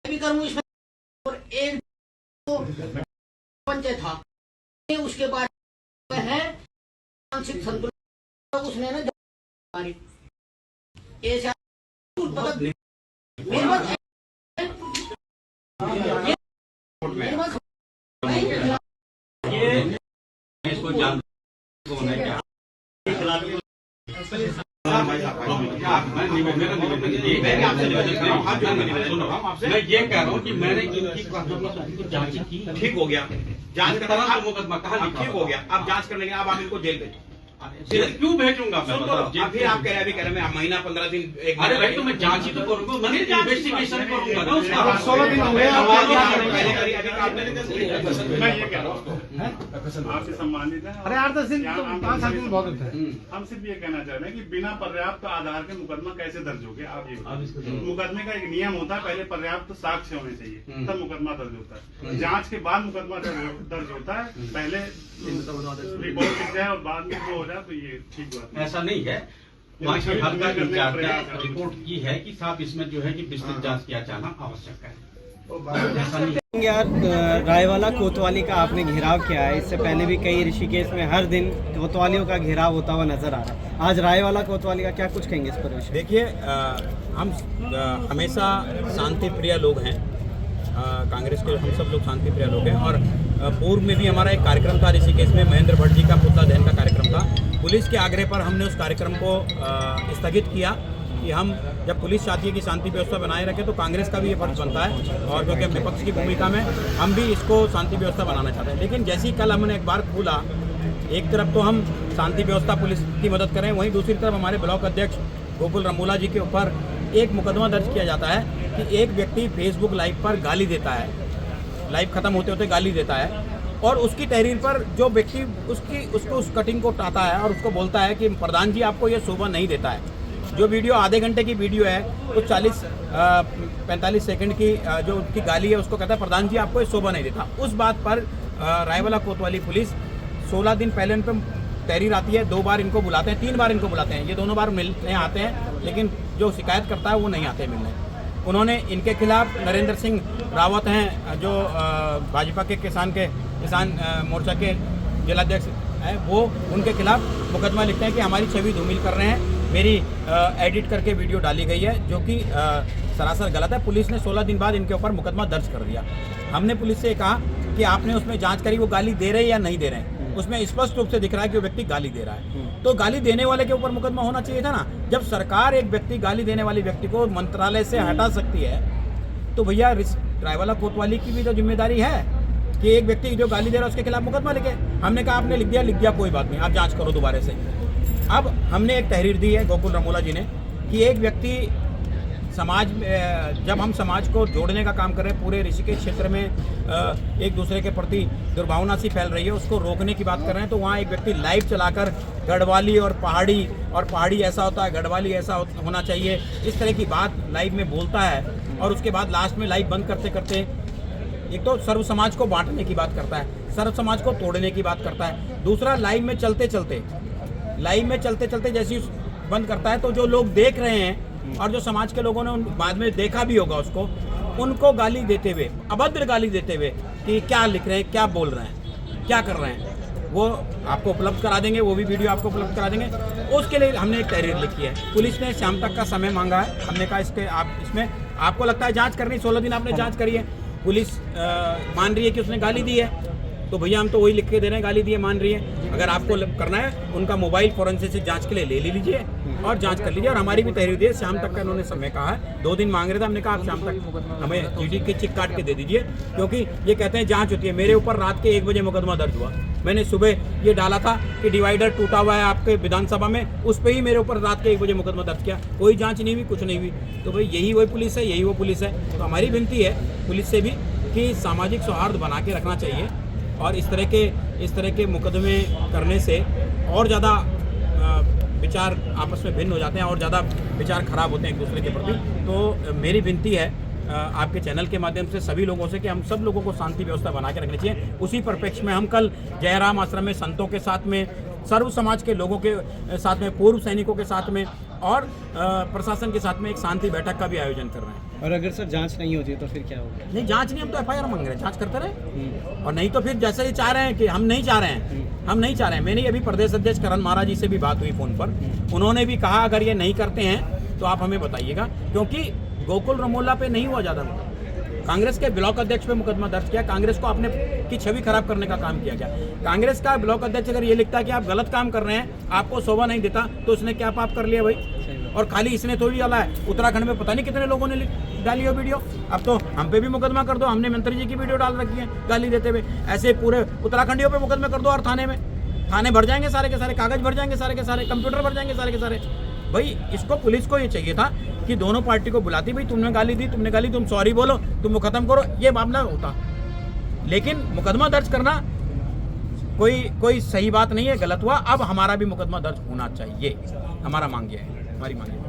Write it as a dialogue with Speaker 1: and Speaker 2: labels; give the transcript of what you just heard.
Speaker 1: भी करूँ इसमें, और एक पंचायत था उसके बाद है मानसिक संतुलन उसने ना ऐसा मेरे बात
Speaker 2: इसको जान क्या मैं ये कह रहा हूँ कि मैंने इनकी जांच की,
Speaker 3: ठीक हो गया, जांच
Speaker 2: तरह का मुकदमा कहा लिखा
Speaker 3: ठीक हो गया, अब जांच करने के अब आप इनको जेल भेजो।
Speaker 2: क्यों भेजूंगा मैं?
Speaker 3: फिर आप कह रहे हैं महीना 15 दिन एक
Speaker 2: अरे भाई तो मैं जांच ही तो करूंगा, मैं इन्वेस्टिगेशन करूंगा ना उसका।
Speaker 4: 16 दिन हो गए
Speaker 5: मैं ये कह रहा हूँ आपसे सम्मानित है।
Speaker 4: अरे 8-10 दिन 5 साल दिन बहुत होता है।
Speaker 5: हम सिर्फ ये कहना चाह रहे हैं कि बिना पर्याप्त आधार के मुकदमा कैसे दर्ज हो गया। आप ये मुकदमे का एक नियम होता है, पहले पर्याप्त साक्ष्य होने चाहिए तब मुकदमा दर्ज होता है। जांच के बाद मुकदमा दर्ज होता है, पहले रिपोर्ट लिख जाए और बाद में जो हो जाए तो ये ठीक बात है।
Speaker 2: ऐसा नहीं है, वहाँ के हर का इंचार्ज ने रिपोर्ट की है कि साहब इसमें जो है कि विस्तृत जांच किया जाना आवश्यक है। ऐसा नहीं
Speaker 6: यार, रायवाला कोतवाली का आपने घेराव किया है, इससे पहले भी कई ऋषिकेश में हर दिन कोतवालियों का घेराव होता हुआ नजर आ रहा है। आज रायवाला कोतवाली का क्या कुछ कहेंगे इस पर?
Speaker 3: देखिए, हम हमेशा शांति प्रिय लोग हैं, कांग्रेस के हम सब लोग शांति प्रिय लोग हैं। और पूर्व में भी हमारा एक कार्यक्रम था ऋषिकेश में, महेंद्र भट्ट जी का पुतला दहन का कार्यक्रम था। पुलिस के आग्रह पर हमने उस कार्यक्रम को स्थगित किया कि हम जब पुलिस चाहती है कि शांति व्यवस्था बनाए रखे तो कांग्रेस का भी ये फर्ज बनता है, और क्योंकि विपक्ष की भूमिका में हम भी इसको शांति व्यवस्था बनाना चाहते हैं। लेकिन जैसे ही कल हमने एक बार खोला, एक तरफ तो हम शांति व्यवस्था पुलिस की मदद करें, वहीं दूसरी तरफ हमारे ब्लॉक अध्यक्ष गोकुल रमोला जी के ऊपर एक मुकदमा दर्ज किया जाता है कि एक व्यक्ति फेसबुक लाइव पर गाली देता है, लाइव खत्म होते होते गाली देता है, और उसकी तहरीर पर जो व्यक्ति उसको उस कटिंग को उठाता है और उसको बोलता है कि प्रधान जी आपको ये शोभा नहीं देता है। जो वीडियो आधे घंटे की वीडियो है, तो 40-45 सेकंड की जो उनकी गाली है उसको कहता है प्रधान जी आपको ये शोभा नहीं देता। उस बात पर रायवाला कोतवाली पुलिस 16 दिन पहले इन पर तहरीर आती है, 2 बार इनको बुलाते हैं, 3 बार इनको बुलाते हैं, ये दोनों बार मिलने आते हैं, लेकिन जो शिकायत करता है वो नहीं आते मिलने। उन्होंने इनके खिलाफ नरेंद्र सिंह रावत हैं जो भाजपा के किसान मोर्चा के जिलाध्यक्ष हैं, वो उनके खिलाफ मुकदमा लिखते हैं कि हमारी छवि धूमिल कर रहे हैं, मेरी एडिट करके वीडियो डाली गई है, जो कि सरासर गलत है। पुलिस ने 16 दिन बाद इनके ऊपर मुकदमा दर्ज कर दिया। हमने पुलिस से कहा कि आपने उसमें जांच करी, वो गाली दे रहे हैं या नहीं दे रहे हैं? उसमें स्पष्ट रूप से दिख रहा है कि वो व्यक्ति गाली दे रहा है, तो गाली देने वाले के ऊपर मुकदमा होना चाहिए था ना। जब सरकार एक व्यक्ति गाली देने वाले व्यक्ति को मंत्रालय से हटा सकती है, तो भैया रायवाला कोतवाली की भी तो जिम्मेदारी है कि एक व्यक्ति जो गाली दे रहा है उसके खिलाफ मुकदमा लिखे। हमने कहा आपने लिख दिया कोई बात नहीं, आप जांच करो दोबारा से। अब हमने एक तहरीर दी है गोकुल रमोला जी ने कि एक व्यक्ति समाज में, जब हम समाज को जोड़ने का काम कर रहे हैं, पूरे ऋषिकेश क्षेत्र में एक दूसरे के प्रति दुर्भावना सी फैल रही है, उसको रोकने की बात कर रहे हैं, तो वहाँ एक व्यक्ति लाइव चलाकर गढ़वाली और पहाड़ी ऐसा होता है, गढ़वाली ऐसा होना चाहिए, इस तरह की बात लाइव में बोलता है, और उसके बाद लास्ट में लाइव बंद करते करते एक तो सर्व समाज को बांटने की बात करता है, सर्व समाज को तोड़ने की बात करता है। दूसरा, लाइव में चलते चलते जैसे बंद करता है, तो जो लोग देख रहे हैं और जो समाज के लोगों ने बाद में देखा भी होगा उसको, उनको गाली देते हुए, अभद्र गाली देते हुए कि क्या लिख रहे हैं, क्या बोल रहे हैं, क्या कर रहे हैं, वो आपको उपलब्ध करा देंगे, वो भी वीडियो आपको उपलब्ध करा देंगे। उसके लिए हमने एक तहरीर लिखी है। पुलिस ने शाम तक का समय मांगा है। हमने कहा इसमें आपको लगता है जांच करनी, 16 दिन आपने जांच करी है, पुलिस मान रही है कि उसने गाली दी है, तो भैया हम तो वही लिख के दे रहे हैं, गाली दी है मान रही है। अगर आपको करना है, उनका मोबाइल फोरेंसिक जांच के लिए ले लीजिए और जांच कर लीजिए। और हमारी भी तहरीर दी है, शाम तक का इन्होंने समय कहा है, 2 दिन मांग रहे थे, हमने कहा आप शाम तक हमें ईडी की चिक काट के दे दीजिए, क्योंकि ये कहते हैं जांच होती है। मेरे ऊपर रात के 1 बजे मुकदमा दर्ज हुआ, मैंने सुबह ये डाला था कि डिवाइडर टूटा हुआ है आपके विधानसभा में, उस पर ही मेरे ऊपर रात के 1 बजे मुकदमा दर्ज किया, कोई जाँच नहीं हुई, कुछ नहीं हुई। तो भाई यही वही पुलिस है, यही वो पुलिस है। तो हमारी विनती है पुलिस से भी कि सामाजिक सौहार्द बना के रखना चाहिए, और इस तरह के मुकदमे करने से और ज़्यादा विचार आपस में भिन्न हो जाते हैं और ज़्यादा विचार खराब होते हैं एक दूसरे के प्रति। तो मेरी विनती है आपके चैनल के माध्यम से सभी लोगों से कि हम सब लोगों को शांति व्यवस्था बना के रखनी चाहिए। उसी परिप्रेक्ष्य में हम कल जयराम आश्रम में संतों के साथ में, सर्व समाज के लोगों के साथ में, पूर्व सैनिकों के साथ में और प्रशासन के साथ में एक शांति बैठक का भी आयोजन कर रहे हैं।
Speaker 6: और अगर सर जांच नहीं होती तो फिर क्या होगा?
Speaker 3: नहीं, जांच नहीं, हम तो एफआईआर मांग रहे हैं, जांच करते रहे। और नहीं तो फिर जैसे ये चाह रहे हैं कि हम नहीं चाह रहे हैं, हम नहीं चाह रहे हैं। मैंने अभी प्रदेश अध्यक्ष करण महाराज जी से भी बात हुई फोन पर, उन्होंने भी कहा अगर ये नहीं करते हैं तो आप हमें बताइएगा, क्योंकि गोकुल रमोला पे नहीं हुआ ज्यादा मुकदमा, कांग्रेस के ब्लॉक अध्यक्ष पे मुकदमा दर्ज किया, कांग्रेस को अपने की छवि खराब करने का काम किया गया। कांग्रेस का ब्लॉक अध्यक्ष अगर ये लिखता है कि आप गलत काम कर रहे हैं, आपको शोभा नहीं देता, तो उसने क्या पाप कर लिया भाई? और खाली इसने थोड़ी डाला है, उत्तराखंड में पता नहीं कितने लोगों ने डाली हो वीडियो। अब तो हम पे भी मुकदमा कर दो, हमने मंत्री जी की वीडियो डाल रखी है गाली देते हुए, ऐसे पूरे उत्तराखंडियों पे मुकदमे कर दो। और थाने भर जाएंगे सारे के सारे, कागज भर जाएंगे सारे के सारे, कंप्यूटर भर जाएंगे सारे के सारे। भाई इसको, पुलिस को ये चाहिए था कि दोनों पार्टी को बुलाती, भाई तुमने गाली दी, तुम सॉरी बोलो, तुम वो खत्म करो, ये मामला होता। लेकिन मुकदमा दर्ज करना कोई सही बात नहीं है, गलत हुआ। अब हमारा भी मुकदमा दर्ज होना चाहिए, हमारा मांग है, हमारी मांग है।